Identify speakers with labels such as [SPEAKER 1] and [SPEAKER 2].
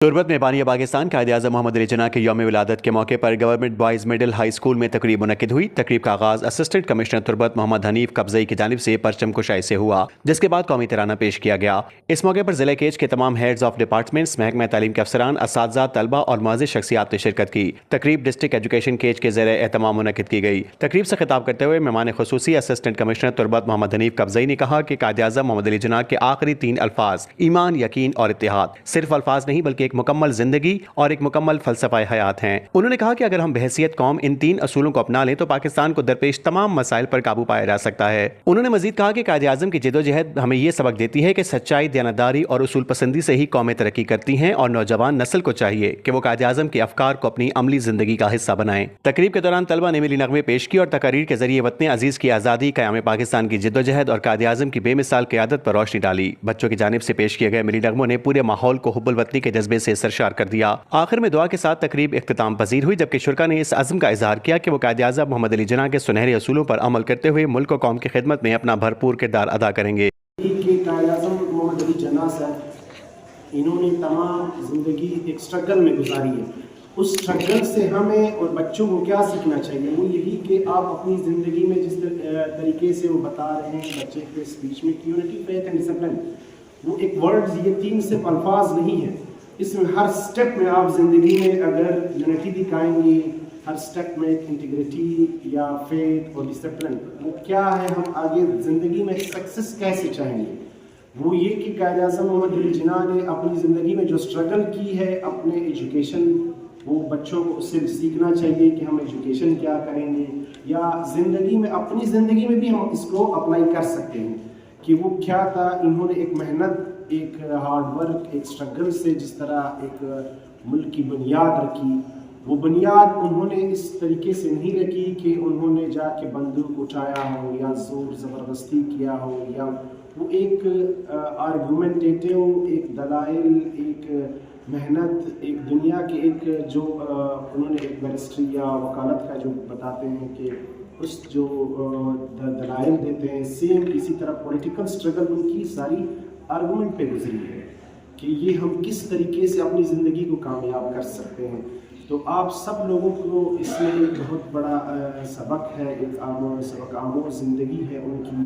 [SPEAKER 1] तुर्बत में बानी पाकिस्तान कायद आज़म मोहम्मद अली जिन्ना के यौम विलादत के मौके पर government boys middle high school में तकरीब मुनक्किद हुई। तकरीब का आगाज़ असिस्टेंट कमिश्नर तुर्बत मोहम्मद हनीफ कब्ज़ई की जानिब से परचम कुशाई से हुआ, जिसके बाद कौमी तराना पेश किया गया। इस मौके पर ज़िले केज के तमाम हेड्स ऑफ डिपार्टमेंट्स, महकमा तालीम के अफसरान, असातिज़ा, तलबा और मुअज़्ज़िज़ शख्सियात ने शिरकत की। तकरीब डिस्ट्रिक्ट एजुकेशन केज के ज़ेर एहतमाम मुनक्किद की गई। तकरीब से खिताब करते हुए मेहमान खुसूसी असिस्टेंट कमिश्नर तुर्बत मोहम्मद हनीफ कब्ज़ई ने कहा कि कायद आज़म मोहम्मद अली जिन्ना के आखिरी 3 अल्फाज ईमान, यकीन और इत्तेहाद सिर्फ अल्फाज नहीं बल्कि एक मुकम्मल जिंदगी और एक मुकम्मल फलसफा हयात हैं। उन्होंने कहा कि अगर हम बहसियत कौम इन 3 असूलों को अपना लें तो पाकिस्तान को दरपेश तमाम मसाइल पर काबू पाया जा सकता है। उन्होंने मजीद कहा कि कायद आज़म की जिद्दोजहद हमें ये सबक देती है कि सच्चाई, दयानतदारी और उसूल पसंदी से ही कौमें तरक्की करती हैं और नौजवान नस्ल को चाहिए कि वो कायद आज़म के अफकार को अपनी अमली जिंदगी का हिस्सा बनाएं। तकरीब के दौरान तलबा ने मिली नगमे पेश की और तकारीर के जरिए वतन अजीज की आज़ादी, क़याम पाकिस्तान की जिद्दोजहद और कायद आज़म की बेमिसाल क़यादत पर रोशनी डाली। बच्चों की जानिब से पेश किए गए मिली नगमों ने पूरे माहौल को हुब्बुल वतनी के जज्बे से सरशार कर दिया। आखिर में दुआ के साथ तकरीब इख्तिताम पजीर हुई, जबकि शुरका ने इस अज़्म का इजहार किया कि वो कायद आज़म मोहम्मद अली जिन्ना के सुनहरे असूलों पर अमल करते हुए मुल्क और कौम की खिदमत में अपना भरपूर किरदार अदा करेंगे।
[SPEAKER 2] कायद आज़म मोहम्मद अली जिन्ना साहब, इन्होंने तमाम ज़िंदगी एक स्ट्रगल में गुजारी है। उस स्ट्रगल से हमें और बच्चों को क्या सीखना चाहिए, वो यही कि आप अपनी ज़िंदगी में जिस तरीके से वो बता रहे हैं बच्चे के स्पीच में, यूनिटी, फेथ एंड डिसिप्लिन, वो एक वर्ड्स, ये 3 सिर्फ अल्फाज नहीं है। इसमें हर स्टेप में आप ज़िंदगी में अगर यूनिटी दिखाएंगे, हर स्टेप में इंटीग्रिटी या फेथ और डिसिप्लिन, वो क्या है, हम आगे ज़िंदगी में सक्सेस कैसे चाहेंगे, वो ये कि कायद आज़म मोहम्मद अली जिन्ना ने अपनी ज़िंदगी में जो स्ट्रगल की है अपने एजुकेशन, वो बच्चों को उससे सीखना चाहिए कि हम एजुकेशन क्या करेंगे या ज़िंदगी में, अपनी ज़िंदगी में भी हम इसको अप्लाई कर सकते हैं कि वो क्या था। इन्होंने एक मेहनत, एक हार्ड वर्क, एक स्ट्रगल से जिस तरह एक मुल्क की बुनियाद रखी, वो बुनियाद उन्होंने इस तरीके से नहीं रखी कि उन्होंने जाके बंदूक उठाया हो या ज़ोर ज़बरदस्ती किया हो, या वो एक आर्गूमेंटेटिव, एक दलाइल, एक मेहनत, एक दुनिया के एक जो उन्होंने एक बैरिस्ट्री या वकालत का जो बताते हैं कि उस जो दलाइल देते हैं, सेम इसी तरह पॉलिटिकल स्ट्रगल उनकी सारी आर्गूमेंट पे गुजरी है कि ये हम किस तरीके से अपनी ज़िंदगी को कामयाब कर सकते हैं। तो आप सब लोगों को इसमें एक बहुत बड़ा सबक है, एक सबक आमोज़ ज़िंदगी है उनकी।